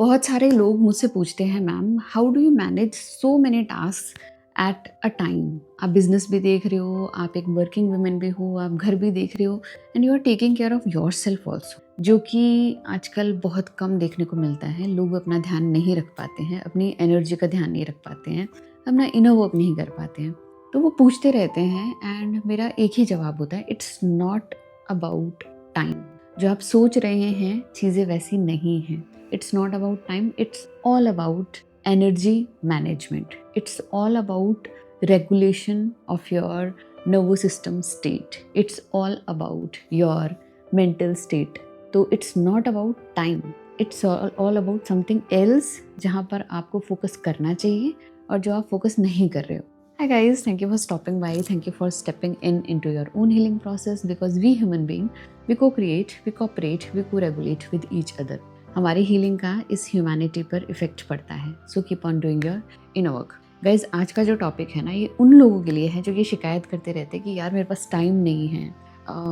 बहुत सारे लोग मुझसे पूछते हैं, ma'am how do you manage so many task at a time. आप बिजनेस भी देख रहे हो, आप एक वर्किंग वुमेन भी हो, आप घर भी देख रहे हो and you are taking care of yourself also, जो कि आजकल बहुत कम देखने को मिलता है। लोग अपना ध्यान नहीं रख पाते हैं, अपनी एनर्जी का ध्यान नहीं रख पाते हैं, अपना इनर वर्क नहीं कर पाते हैं। तो वो पूछते रहते हैं एंड मेरा एक ही जवाब होता है, इट्स नॉट अबाउट टाइम। जो आप सोच रहे हैं चीज़ें वैसी नहीं हैं। It's not about time, it's all about energy management. It's all about regulation of your nervous system state. It's all about your mental state. तो it's not about time. It's all about something else जहाँ पर आपको focus करना चाहिए और जो आप focus नहीं कर रहे हो. Hi guys, thank you for stopping by. Thank you for stepping into your own healing process because we human being, we co-create, we cooperate, we co-regulate with each other. हमारी हीलिंग का इस humanity पर effect पड़ता है। So keep on doing your inner work. Guys, आज का जो topic है ना, ये उन लोगों के लिए है जो ये शिकायत करते रहते हैं कि यार मेरे पास टाइम नहीं है,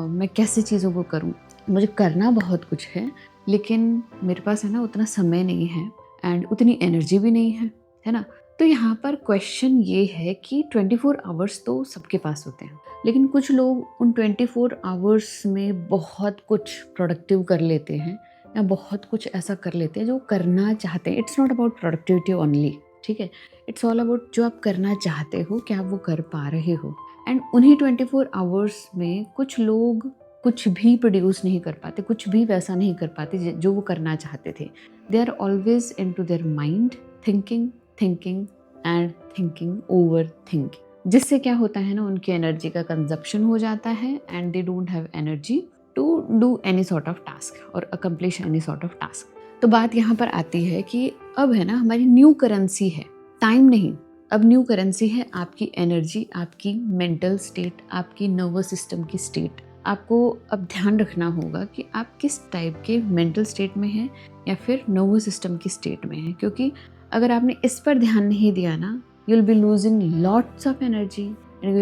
मैं कैसे चीज़ों को करूँ, मुझे करना बहुत कुछ है लेकिन मेरे पास है ना उतना समय नहीं है एंड उतनी एनर्जी भी नहीं है ना। तो यहाँ पर क्वेश्चन ये है कि 24 आवर्स तो सबके पास होते हैं, लेकिन कुछ लोग उन 24 आवर्स में बहुत कुछ प्रोडक्टिव कर लेते हैं या बहुत कुछ ऐसा कर लेते हैं जो करना चाहते हैं। It's not about productivity only, ठीक है। इट्स ऑल अबाउट जो आप करना चाहते हो, क्या आप वो कर पा रहे हो। एंड उन्हीं 24 आवर्स में कुछ लोग कुछ भी प्रोड्यूस नहीं कर पाते, कुछ भी वैसा नहीं कर पाते जो वो करना चाहते थे। They are always into their mind, thinking and thinking over thinking, जिससे क्या होता है ना, उनकी एनर्जी का कंजप्शन हो जाता है and they don't have energy to do any sort of task और accomplish any sort of task. तो बात यहाँ पर आती है कि अब है ना हमारी न्यू करेंसी है टाइम नहीं, अब न्यू करेंसी है आपकी एनर्जी, आपकी मेंटल स्टेट, आपकी नर्वस सिस्टम की स्टेट। आपको अब ध्यान रखना होगा कि आप किस टाइप के मेंटल स्टेट में हैं या फिर नर्वस सिस्टम की स्टेट में हैं, क्योंकि अगर आपने इस पर ध्यान नहीं दिया ना, you will be losing lots of energy and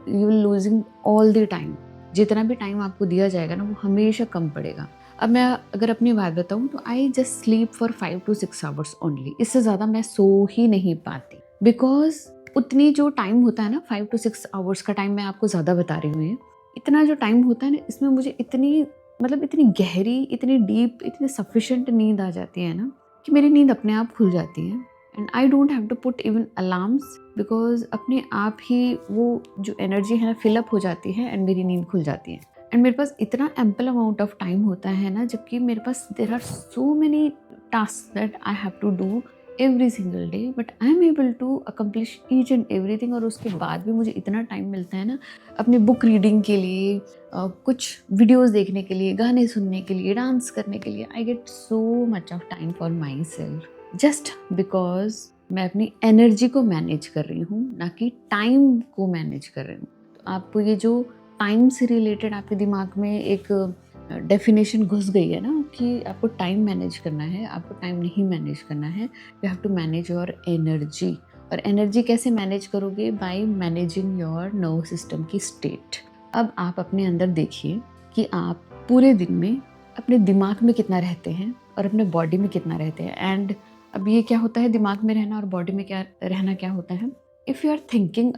you will losing all the time. जितना भी टाइम आपको दिया जाएगा ना, वो हमेशा कम पड़ेगा। अब मैं अगर अपनी बात बताऊँ तो I just sleep for 5 to 6 hours only. इससे ज़्यादा मैं सो ही नहीं पाती, बिकॉज उतनी जो टाइम होता है ना, 5 to 6 आवर्स का टाइम मैं आपको ज़्यादा बता रही हूँ। इतना जो टाइम होता है ना, इसमें मुझे इतनी गहरी, इतनी डीप, इतनी सफिशेंट नींद आ जाती है ना कि मेरी नींद अपने आप खुल जाती है and I don't have to put even alarms, because अपने आप ही वो जो एनर्जी है ना फिलअप हो जाती है एंड मेरी नींद खुल जाती है। एंड मेरे पास इतना एम्पल अमाउंट ऑफ टाइम होता है ना, जबकि मेरे पास there are so many tasks that I have to do every single day, but I am able to accomplish each and everything. और उसके बाद भी मुझे इतना टाइम मिलता है ना अपने बुक रीडिंग के लिए, कुछ वीडियोस देखने के लिए, गाने सुनने के लिए, डांस करने के लिए। I get so much of time for my self just because मैं अपनी एनर्जी को मैनेज कर रही हूँ, ना कि टाइम को मैनेज कर रही हूँ। तो आपको ये जो टाइम से रिलेटेड आपके दिमाग में एक डेफिनेशन घुस गई है ना कि आपको टाइम मैनेज करना है, आपको टाइम नहीं मैनेज करना है, you have to manage your energy. और एनर्जी कैसे मैनेज करोगे? By managing your nervous system की स्टेट। अब आप अपने अंदर देखिए कि आप पूरे दिन में अपने दिमाग में कितना रहते हैं और अपने बॉडी में कितना रहते हैं। एंड अब ये क्या होता है, दिमाग में रहना और बॉडी में क्या रहना क्या होता है? If you are thinking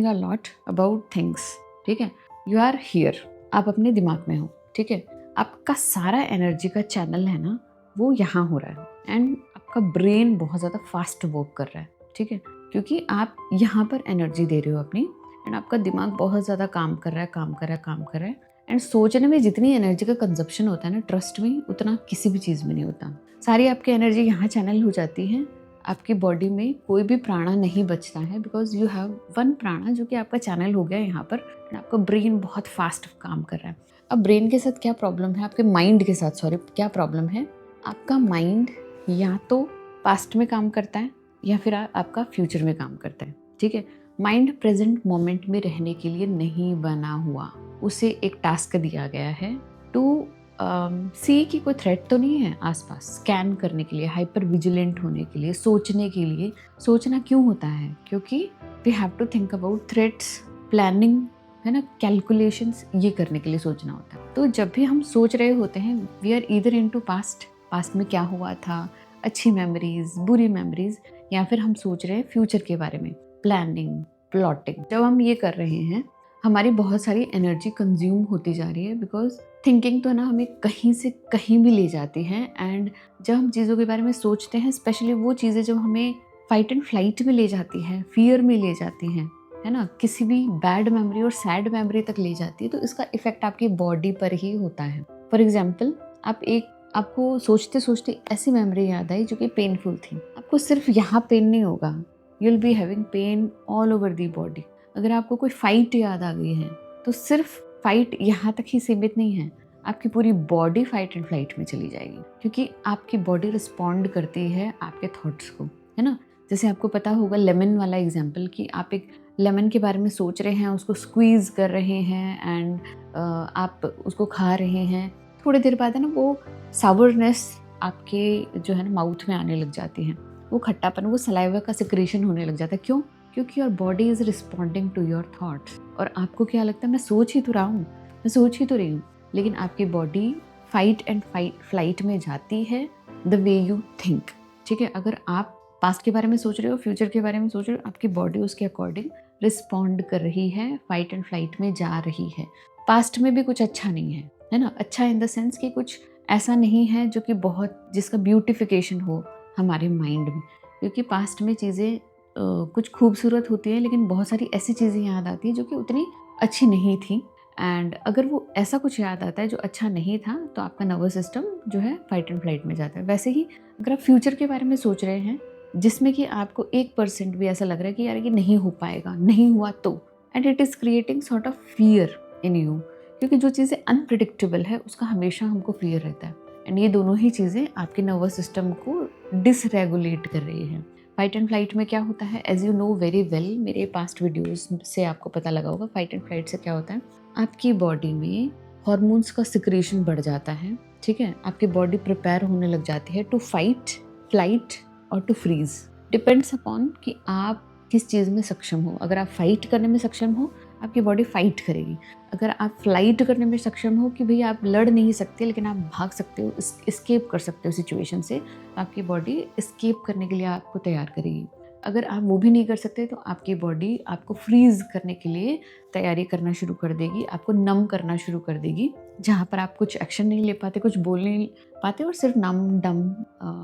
a lot about things, ठीक है, यू आर हियर, आप अपने दिमाग में हो, ठीक है, आपका सारा एनर्जी का चैनल है ना वो यहाँ हो रहा है एंड आपका ब्रेन बहुत ज़्यादा फास्ट वर्क कर रहा है, ठीक है, क्योंकि आप यहाँ पर एनर्जी दे रहे हो अपनी एंड आपका दिमाग बहुत ज़्यादा काम कर रहा है एंड सोचने में जितनी एनर्जी का कंजप्शन होता है ना, ट्रस्ट में उतना किसी भी चीज़ में नहीं होता। सारी आपकी एनर्जी यहाँ चैनल हो जाती है, आपकी बॉडी में कोई भी प्राणा नहीं बचता है, बिकॉज यू हैव वन प्राणा जो कि आपका चैनल हो गया यहाँ पर एंड आपका ब्रेन बहुत फास्ट काम कर रहा है। अब ब्रेन के साथ क्या प्रॉब्लम है, आपके माइंड के साथ क्या प्रॉब्लम है? आपका माइंड या तो पास्ट में काम करता है या फिर आपका फ्यूचर में काम करता है, ठीक है। माइंड प्रेजेंट मोमेंट में रहने के लिए नहीं बना हुआ, उसे एक टास्क दिया गया है टू सी कि कोई थ्रेट तो नहीं है आसपास, स्कैन करने के लिए, हाइपर विजिलेंट होने के लिए, सोचने के लिए। सोचना क्यों होता है? क्योंकि we have to think about threats, planning, है ना, कैलकुलेशंस, ये करने के लिए सोचना होता है। तो जब भी हम सोच रहे होते हैं, we are either into past past में क्या हुआ था, अच्छी मेमोरीज, बुरी मेमोरीज, या फिर हम सोच रहे हैं फ्यूचर के बारे में, प्लानिंग, प्लॉटिंग। जब हम ये कर रहे हैं हमारी बहुत सारी एनर्जी कंज्यूम होती जा रही है, बिकॉज थिंकिंग तो ना हमें कहीं से कहीं भी ले जाती है। एंड जब हम चीज़ों के बारे में सोचते हैं, स्पेशली वो चीज़ें जब हमें फाइट एंड फ्लाइट में ले जाती हैं, फियर में ले जाती हैं, है ना, किसी भी बैड मेमोरी और सैड मेमोरी तक ले जाती है, तो इसका इफेक्ट आपकी बॉडी पर ही होता है। फॉर एग्जाम्पल, आपको सोचते सोचते ऐसी मेमोरी याद आई जो कि पेनफुल थी। आपको सिर्फ यहाँ पेन नहीं होगा, you will be having pain all over the body. अगर आपको कोई फाइट याद आ गई है तो सिर्फ फाइट यहाँ तक ही सीमित नहीं है, आपकी पूरी बॉडी फाइट एंड फ्लाइट में चली जाएगी, क्योंकि आपकी बॉडी रिस्पॉन्ड करती है आपके थॉट्स को, है ना। जैसे आपको पता होगा लेमन वाला एग्जाम्पल, कि आप एक लेमन के बारे में सोच रहे हैं, उसको स्क्वीज़ कर रहे हैं एंड आप उसको खा रहे हैं। थोड़ी देर बाद है ना वो सावरनेस आपके जो है ना माउथ में आने लग जाती है, वो खट्टापन, वो सलाइवा का सिक्रेशन होने लग जाता है। क्यों? क्योंकि your body is responding to your thoughts. और आपको क्या लगता है, मैं सोच ही तो रहा हूँ, मैं सोच ही तो रही हूँ, लेकिन आपकी बॉडी फाइट एंड फ्लाइट में जाती है द वे यू थिंक। ठीक है, अगर आप पास्ट के बारे में सोच रहे हो, फ्यूचर के बारे में सोच रहे हो, आपकी बॉडी उसके अकॉर्डिंग रिस्पॉन्ड कर रही है, फाइट एंड फ्लाइट में जा रही है। पास्ट में भी कुछ अच्छा नहीं है ना, अच्छा इन द सेंस कि कुछ ऐसा नहीं है जो कि बहुत जिसका ब्यूटिफिकेशन हो हमारे माइंड में, क्योंकि पास्ट में चीज़ें कुछ खूबसूरत होती है, लेकिन बहुत सारी ऐसी चीज़ें याद आती है जो कि उतनी अच्छी नहीं थी। एंड अगर वो ऐसा कुछ याद आता है जो अच्छा नहीं था, तो आपका नर्वस सिस्टम जो है फाइट एंड फ्लाइट में जाता है। वैसे ही अगर आप फ्यूचर के बारे में सोच रहे हैं जिसमें कि आपको 1% भी ऐसा लग रहा है कि यार ये नहीं हो पाएगा, नहीं हुआ तो, and it is creating sort of fear in you, क्योंकि जो चीज़ें अनप्रिडिक्टेबल है उसका हमेशा हमको फियर रहता है। एंड ये दोनों ही चीज़ें आपके नर्वस सिस्टम को डिसरेगुलेट कर रही हैं। फाइट एंड फ्लाइट में क्या होता है, as you know very well, मेरे पास्ट वीडियोस से आपको पता लगा होगा, फाइट एंड फ्लाइट से क्या होता है, आपकी बॉडी में हॉर्मोन्स का सिक्रेशन बढ़ जाता है। ठीक है, आपकी बॉडी प्रिपेयर होने लग जाती है टू फाइट, फ्लाइट और टू फ्रीज। डिपेंड्स अपॉन कि आप किस चीज़ में सक्षम हो। अगर आप फाइट करने में सक्षम हो, आपकी बॉडी फाइट करेगी। अगर आप फ्लाइट करने में सक्षम हो कि भाई आप लड़ नहीं सकते लेकिन आप भाग सकते हो, एस्केप कर सकते हो सिचुएशन से, तो आपकी बॉडी एस्केप करने के लिए आपको तैयार करेगी। अगर आप वो भी नहीं कर सकते तो आपकी बॉडी आपको फ्रीज करने के लिए तैयारी करना शुरू कर देगी, आपको नम करना शुरू कर देगी, जहाँ पर आप कुछ एक्शन नहीं ले पाते, कुछ बोल नहीं पाते, और सिर्फ नम डम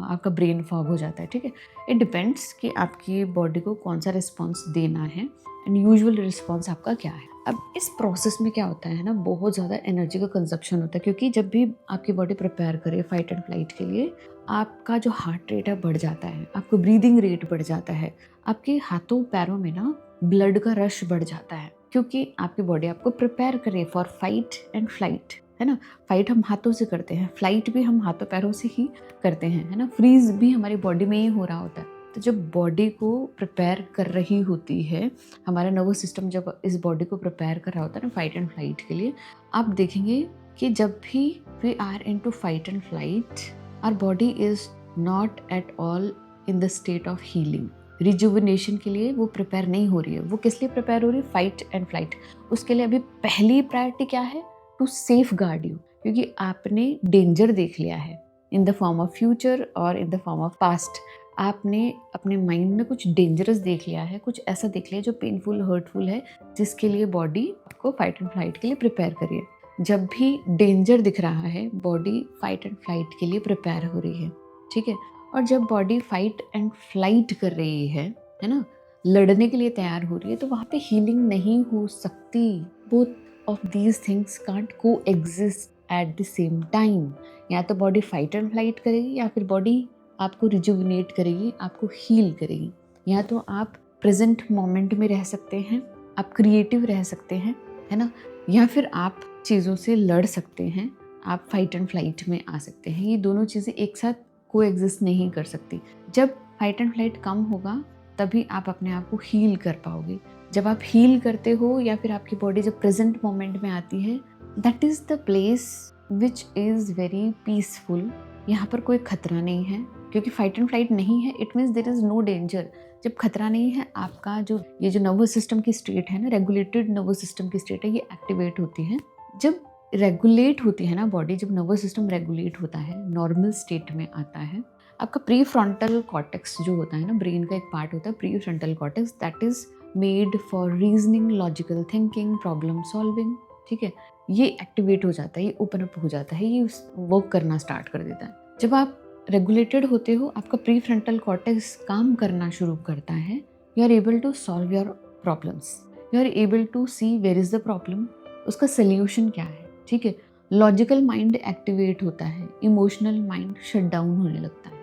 आपका ब्रेन फॉग हो जाता है। ठीक है, इट डिपेंड्स कि आपकी बॉडी को कौन सा रिस्पॉन्स देना है एंड यूजुअल रिस्पॉन्स आपका क्या है। अब इस प्रोसेस में क्या होता है ना, बहुत ज़्यादा एनर्जी का कंजप्शन होता है, क्योंकि जब भी आपकी बॉडी प्रिपेयर करे फाइट एंड फ्लाइट के लिए, आपका जो हार्ट रेट है बढ़ जाता है, आपको ब्रीदिंग रेट बढ़ जाता है, आपके हाथों पैरों में ना ब्लड का रश बढ़ जाता है, क्योंकि आपकी बॉडी आपको प्रिपेयर करे फॉर फाइट एंड फ्लाइट, है ना। फाइट हम हाथों से करते हैं, फ्लाइट भी हम हाथों पैरों से ही करते हैं, है ना। फ्रीज भी हमारी बॉडी में ही हो रहा होता है। तो जब बॉडी को प्रिपेयर कर रही होती है, हमारा नर्वस सिस्टम जब इस बॉडी को प्रिपेयर कर रहा होता है ना फाइट एंड फ्लाइट के लिए, आप देखेंगे कि जब भी we are into fight and flight, our body is not at all in the state of healing. Rejuvenation के लिए वो प्रिपेयर नहीं हो रही है। वो किस लिए प्रिपेयर हो रही है? Fight and flight. उसके लिए अभी पहली प्रायोरिटी क्या है? टू सेफ गार्ड यू, क्योंकि आपने डेंजर देख लिया है in the form of future और in the form of past. आपने अपने माइंड में कुछ डेंजरस देख लिया है, कुछ ऐसा देख लिया जो पेनफुल, हर्टफुल है, जिसके लिए बॉडी आपको फाइट एंड फ्लाइट के लिए प्रिपेयर करिए। जब भी डेंजर दिख रहा है, बॉडी फाइट एंड फ्लाइट के लिए प्रिपेयर हो रही है। ठीक है, और जब बॉडी फाइट एंड फ्लाइट कर रही है ना, लड़ने के लिए तैयार हो रही है, तो वहाँ पे हीलिंग नहीं हो सकती। Both of these things can't coexist at the same time. या तो बॉडी फाइट एंड फ्लाइट करेगी, या फिर बॉडी आपको रिजुविनेट करेगी, आपको हील करेगी। या तो आप प्रेजेंट मोमेंट में रह सकते हैं, आप क्रिएटिव रह सकते हैं, है ना, या फिर आप चीज़ों से लड़ सकते हैं, आप फाइट एंड फ्लाइट में आ सकते हैं। ये दोनों चीज़ें एक साथ को एग्जिस्ट नहीं कर सकती। जब फाइट एंड फ्लाइट कम होगा तभी आप अपने आप को हील कर पाओगे। जब आप हील करते हो या फिर आपकी बॉडी जब प्रेजेंट मोमेंट में आती है, that is the place which is very peaceful. यहाँ पर कोई खतरा नहीं है, क्योंकि फाइट एंड फ्लाइट नहीं है, it means there is no danger. जब खतरा नहीं है, आपका जो ये जो नर्वस सिस्टम की स्टेट है ना, रेगुलेटेड नर्वस सिस्टम की स्टेट है, ये एक्टिवेट होती है। जब रेगुलेट होती है ना बॉडी, जब नर्वस सिस्टम रेगुलेट होता है, नॉर्मल स्टेट में आता है, आपका प्री फ्रंटल कॉर्टेक्स जो होता है ना, ब्रेन का एक पार्ट होता है pre frontal cortex, that is made for reasoning, logical thinking, problem solving, ठीक है, ये एक्टिवेट हो जाता है, ये ओपन अप हो जाता है, ये वर्क करना स्टार्ट कर देता है। जब आप रेगुलेटेड होते हो, आपका प्री फ्रंटल कॉर्टेक्स काम करना शुरू करता है, you are able to solve your problems, you are able to see where is the problem, उसका सोल्यूशन क्या है, ठीक है। लॉजिकल माइंड एक्टिवेट होता है, इमोशनल माइंड शट डाउन होने लगता है।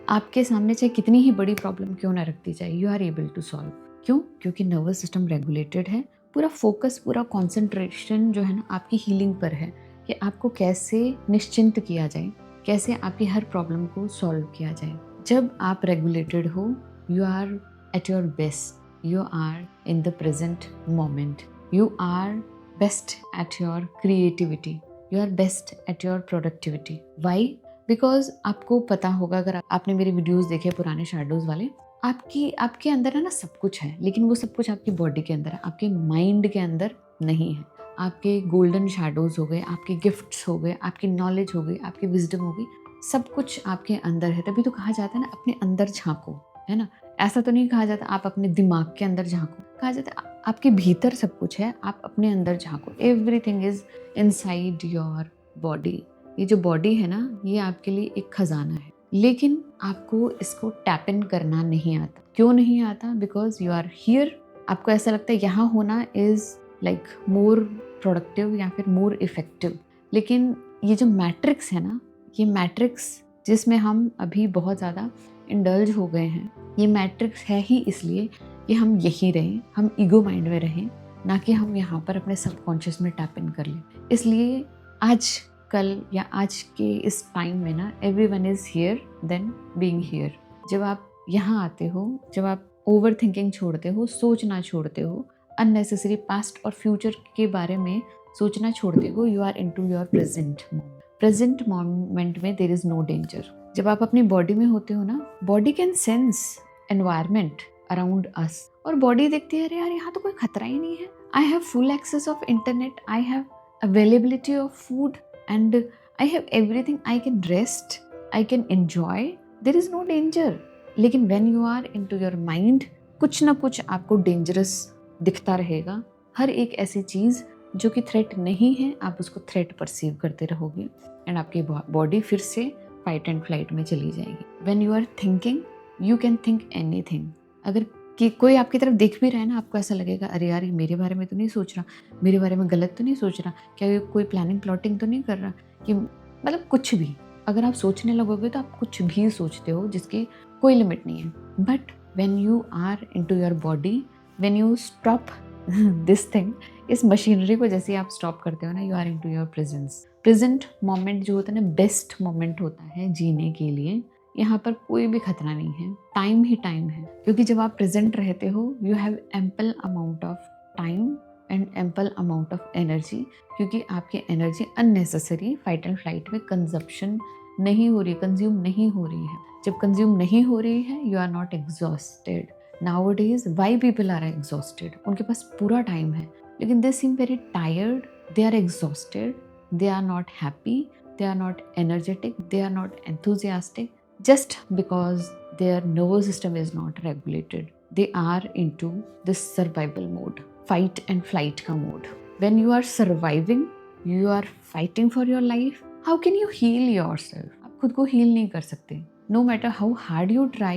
आपके सामने चाहे कितनी ही बड़ी प्रॉब्लम क्यों ना रखती जाए, you are able to solve. क्यों? क्योंकि नर्वस सिस्टम रेगुलेटेड है, पूरा फोकस, पूरा कॉन्सेंट्रेशन जो है ना आपकी हीलिंग पर है कि आपको कैसे निश्चिंत किया जाए, कैसे आपकी हर प्रॉब्लम को सॉल्व किया जाए। जब आप रेगुलेटेड हो, you are at your best, you are in the present moment, you are best at your creativity, you are best at your productivity. Why? Because आपको पता होगा, अगर आपने मेरे वीडियोस देखे पुराने शैडोज वाले, आपके अंदर है ना सब कुछ है, लेकिन वो सब कुछ आपकी बॉडी के अंदर है, आपके माइंड के अंदर नहीं है। आपके गोल्डन शैडोज हो गए, आपके गिफ्ट्स हो गए, आपकी नॉलेज हो गई, आपकी विजडम हो गई, सब कुछ आपके अंदर है। तभी तो कहा जाता है ना अपने अंदर झांको, है ना। ऐसा तो नहीं कहा जाता आप अपने दिमाग के अंदर झांको, कहा जाता है आपके भीतर सब कुछ है, आप अपने अंदर झांको। Everything is inside your body. ये जो बॉडी है ना, ये आपके लिए एक खजाना है, लेकिन आपको इसको टैप इन करना नहीं आता। क्यों नहीं आता? Because you are here. आपको ऐसा लगता है यहाँ होना इज लाइक मोर प्रोडक्टिव या फिर मोर इफेक्टिव। लेकिन ये जो मैट्रिक्स है ना, ये मैट्रिक्स जिसमें हम अभी बहुत ज़्यादा इंडल्ज हो गए हैं, ये मैट्रिक्स है ही इसलिए कि हम यहीं रहें, हम ईगो माइंड में रहें, ना कि हम यहाँ पर अपने सबकॉन्शियस में टैप इन कर लें। इसलिए आज कल या आज के इस टाइम में ना, everyone is here then being here. जब आप यहाँ आते हो, जब आप ओवर थिंकिंग छोड़ते हो, सोचना छोड़ते हो, अननेसेसरी पास्ट और फ्यूचर के बारे में सोचना छोड़ते हो, you are into your present moment. Present moment में देयर इज नो डेंजर। जब आप अपनी बॉडी में होते हो ना, body can sense environment around us, और बॉडी देखती है, अरे यार यहाँ तो कोई खतरा ही नहीं है, I have full access of internet, I have availability of food, and I have everything, I can rest, I can enjoy, there is no danger. लेकिन when you are into your mind, कुछ ना कुछ आपको dangerous दिखता रहेगा। हर एक ऐसी चीज़ जो कि थ्रेट नहीं है, आप उसको थ्रेट परसीव करते रहोगे, एंड आपकी बॉडी फिर से फाइट एंड फ्लाइट में चली जाएगी। When you are thinking, you can think anything. अगर कि कोई आपकी तरफ देख भी रहा है ना, आपको ऐसा लगेगा, अरे यार ये मेरे बारे में तो नहीं सोच रहा, मेरे बारे में गलत तो नहीं सोच रहा, क्या ये कोई प्लानिंग प्लॉटिंग तो नहीं कर रहा, कि मतलब कुछ भी अगर आप सोचने लगोगे तो आप कुछ भी सोचते हो, जिसकी कोई लिमिट नहीं है। But when you are into your body, when you stop this thing, इस मशीनरी को जैसे आप स्टॉप करते हो ना, you are into your presence. Present moment जो होता है ना, बेस्ट मोमेंट होता है जीने के लिए। यहाँ पर कोई भी खतरा नहीं है, टाइम ही टाइम है, क्योंकि जब आप प्रेजेंट रहते हो, you have ample amount of time and ample amount of energy, क्योंकि आपकी energy unnecessary fight and flight में कंजप्शन नहीं हो रही, कंज्यूम नहीं हो रही है। जब कंज्यूम नहीं हो रही है, you are not exhausted. Nowadays why people are exhausted? उनके पास पूरा टाइम है, लेकिन they seem very tired, they are exhausted, they are not happy, they are not energetic, they are not enthusiastic, just because their nervous system is not regulated. They are into this survival mode, fight and flight ka mode. When you are surviving, you are fighting for your life. How can you heal yourself? आप खुद को heal नहीं कर सकते. No matter how hard you try,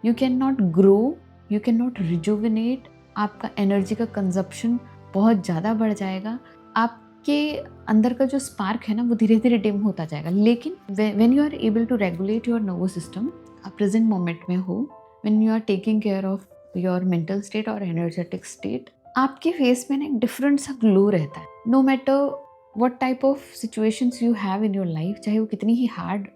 you cannot grow, you cannot rejuvenate. आपका energy का consumption बहुत ज़्यादा बढ़ जाएगा, आपके अंदर का जो स्पार्क है ना, वो धीरे धीरे डिम होता जाएगा। लेकिन when you are able to regulate your nervous system, आप प्रेजेंट मोमेंट में हो, when you are taking care of your mental state और एनर्जेटिक स्टेट, आपके फेस में ना एक डिफरेंट सा ग्लो रहता है। No matter what type of situations you have in your life, चाहे वो कितनी ही हार्ड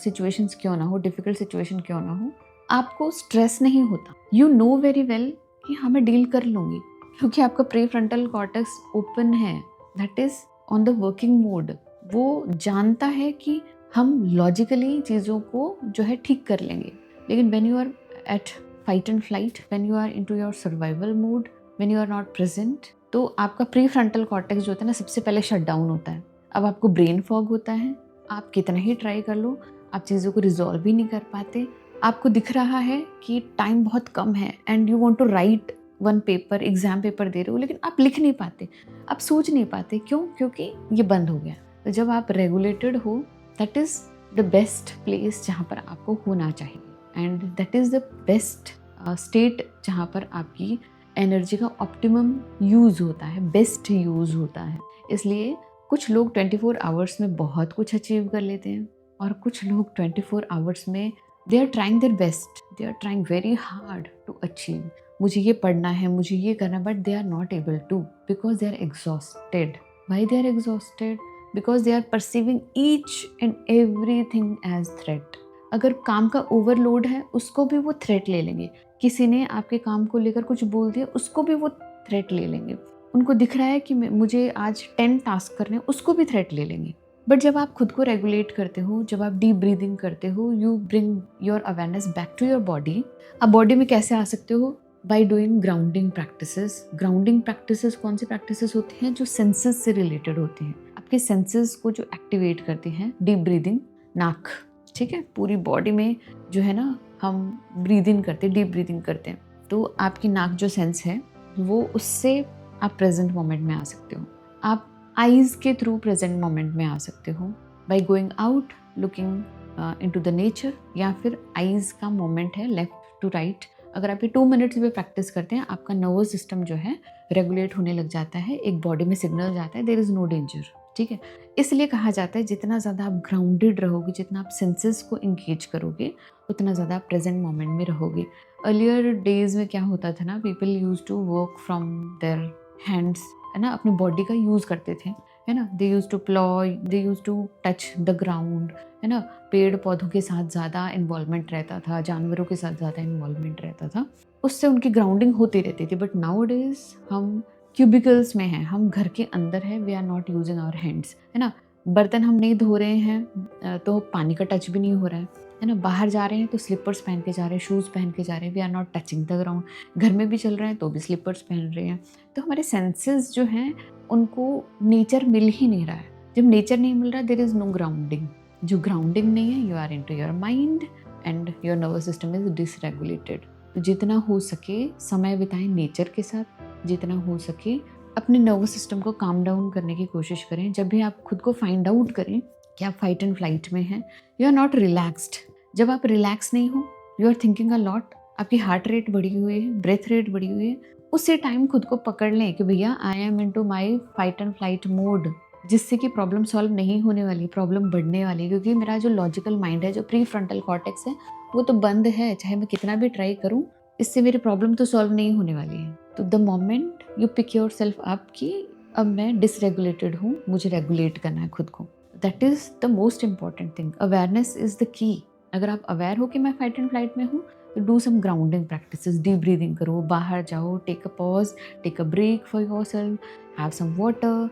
सिचुएशंस क्यों ना हो, डिफिकल्ट सिचुएशन क्यों ना हो, आपको स्ट्रेस नहीं होता। यू नो वेरी वेल कि हाँ मैं डील कर लूँगी, क्योंकि आपका प्री फ्रंटल कॉर्टेक्स ओपन है, that is on the working mode. वो जानता है कि हम लॉजिकली चीज़ों को जो है ठीक कर लेंगे। लेकिन when you are at fight and flight, when you are into your survival mode, when you are not present, तो आपका प्री फ्रंटल कॉर्टेक्स जो होता है ना, सबसे पहले शट डाउन होता है। अब आपको ब्रेन फॉग होता है, आप कितना ही ट्राई कर लो, आप चीज़ों को रिजॉल्व ही नहीं कर पाते। आपको दिख रहा है कि टाइम बहुत कम है and you want to write one paper, exam paper दे रहे हो, लेकिन आप लिख नहीं पाते, आप सोच नहीं पाते। क्यों? क्योंकि ये बंद हो गया। तो जब आप रेगुलेटेड हो, that is the best place जहाँ पर आपको होना चाहिए and that is the best state जहाँ पर आपकी एनर्जी का ऑप्टिमम यूज़ होता है, बेस्ट यूज़ होता है। इसलिए कुछ लोग 24 आवर्स में बहुत कुछ अचीव कर लेते हैं और कुछ लोग 24 आवर्स में they are trying their best, they are trying very hard to achieve. मुझे ये पढ़ना है, मुझे ये करना, but they are not able to because they are exhausted. Why they are exhausted? Because they are perceiving each and everything as threat. अगर काम का ओवरलोड है, उसको भी वो थ्रेट ले लेंगे। किसी ने आपके काम को लेकर कुछ बोल दिया, उसको भी वो थ्रेट ले लेंगे। उनको दिख रहा है कि मुझे आज 10 टास्क करने हैं, उसको भी थ्रेट ले लेंगे। बट जब आप खुद को रेगुलेट करते हो, जब आप डीप ब्रीदिंग करते हो, you bring your awareness back to your body. आप बॉडी में कैसे आ सकते हो? By doing grounding practices. Grounding practices कौन सी प्रैक्टिसेस होती हैं? जो सेंसेस से रिलेटेड होती हैं, आपके सेंसेस को जो एक्टिवेट करती हैं। डीप ब्रीदिंग, नाक, ठीक है, पूरी बॉडी में जो है ना, हम ब्रीदिंग करते हैं, डीप ब्रीदिंग करते हैं, तो आपकी नाक जो सेंस है, वो उससे आप प्रेजेंट मोमेंट में आ सकते हो। आप आईज के थ्रू प्रेजेंट मोमेंट में आ सकते हो by going out, looking into the nature, या फिर आईज का मोमेंट है लेफ्ट टू राइट। अगर आप ये 2 मिनट्स में प्रैक्टिस करते हैं, आपका नर्वस सिस्टम जो है रेगुलेट होने लग जाता है, एक बॉडी में सिग्नल जाता है, देयर इज़ नो डेंजर, ठीक है। इसलिए कहा जाता है जितना ज़्यादा आप ग्राउंडेड रहोगे, जितना आप सेंसेस को इंगेज करोगे, उतना ज़्यादा आप प्रेजेंट मोमेंट में रहोगे। अर्लियर डेज में क्या होता था ना, people use to work from their hands, है ना, अपनी बॉडी का यूज़ करते थे, है ना। They use to plough, they use to touch the ground, है ना। पेड़ पौधों के साथ ज़्यादा इन्वॉल्वमेंट रहता था, जानवरों के साथ ज़्यादा इन्वॉल्वमेंट रहता था, उससे उनकी ग्राउंडिंग होती रहती थी। बट नाउ डेज हम क्यूबिकल्स में हैं, हम घर के अंदर हैं, we are not using our hands, है ना। बर्तन हम नहीं धो रहे हैं तो पानी का टच भी नहीं हो रहा है ना। बाहर जा रहे हैं तो स्लीपर्स पहन के जा रहे हैं, शूज़ पहन के जा रहे हैं, we are not touching the ground. घर में भी चल रहे हैं तो भी स्लीपर्स पहन रहे हैं। तो हमारे सेंसेस जो हैं, उनको नेचर मिल ही नहीं रहा है। जब नेचर नहीं मिल रहा, देयर इज़ नो ग्राउंडिंग। जो ग्राउंडिंग नहीं है, you are into your mind and your nervous system is dysregulated. तो जितना हो सके समय बिताएं नेचर के साथ, जितना हो सके अपने नर्वस सिस्टम को काम डाउन करने की कोशिश करें। जब भी आप खुद को फाइंड आउट करें कि आप फाइट एंड फ्लाइट में हैं, यू आर नॉट रिलैक्स्ड। जब आप रिलैक्स नहीं हो, you are thinking a lot, आपकी हार्ट रेट बढ़ी हुई है, ब्रेथ रेट बढ़ी हुई है, उसी टाइम खुद को पकड़ लें कि भैया I am into my fight and flight mode, जिससे कि प्रॉब्लम सॉल्व नहीं होने वाली, प्रॉब्लम बढ़ने वाली। क्योंकि मेरा जो लॉजिकल माइंड है, जो प्री फ्रंटल कॉर्टेक्स है, वो तो बंद है। चाहे मैं कितना भी ट्राई करूं, इससे मेरी प्रॉब्लम तो सॉल्व नहीं होने वाली है। तो the moment you pick yourself up कि अब मैं डिसरेगुलेटेड हूँ, मुझे रेगुलेट करना है खुद को, that is the most important thing. Awareness is the key. अगर आप अवेयर हो कि मैं फाइट एंड फ्लाइट में हूँ, तो do some grounding practices, deep breathing करो, बाहर जाओ, take a pause, take a break for yourself, have some water,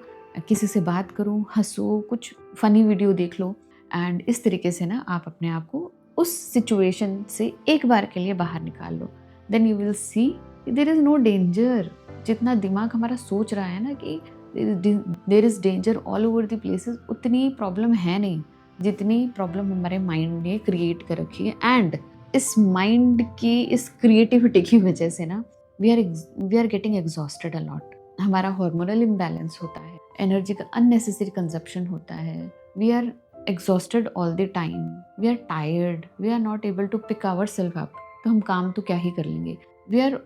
किसी से बात करो, हंसो, कुछ फनी वीडियो देख लो। एंड इस तरीके से ना आप अपने आप को उस सिचुएशन से एक बार के लिए बाहर निकाल लो। Then you will see there is no danger. जितना दिमाग हमारा सोच रहा है ना कि there is danger all over the places, उतनी प्रॉब्लम है नहीं जितनी प्रॉब्लम हमारे माइंड ने क्रिएट कर रखी है। एंड इस माइंड की, इस क्रिएटिविटी की वजह से ना we are getting exhausted a lot. हमारा हार्मोनल इम्बैलेंस होता है, एनर्जी का अननेसेसरी कंजप्शन होता है, we are exhausted all the time, we are tired, we are not able to pick ourself up. तो हम काम तो क्या ही कर लेंगे। We are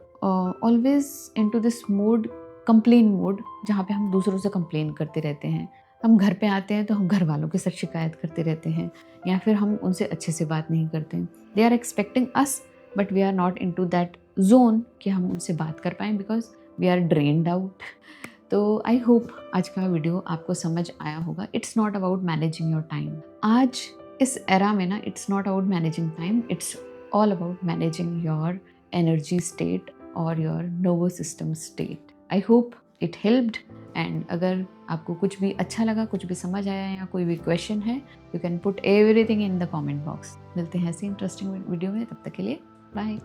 always into this mode, complain mode, जहाँ पे हम दूसरों से कंप्लेन करते रहते हैं। हम घर पे आते हैं तो हम घर वालों के साथ शिकायत करते रहते हैं, या फिर हम उनसे अच्छे से बात नहीं करते। They are expecting us, but we are not into that zone कि हम उनसे बात कर पाएँ, because we are drained out. तो आई होप आज का वीडियो आपको समझ आया होगा। It's not about managing your time. आज इस एरा में ना, it's not about managing time, it's all about managing your energy state और your nervous system state. I hope it helped. And अगर आपको कुछ भी अच्छा लगा, कुछ भी समझ आया या कोई भी क्वेश्चन है, you can put everything in the comment box. मिलते हैं ऐसी इंटरेस्टिंग वीडियो में, तब तक के लिए बाय।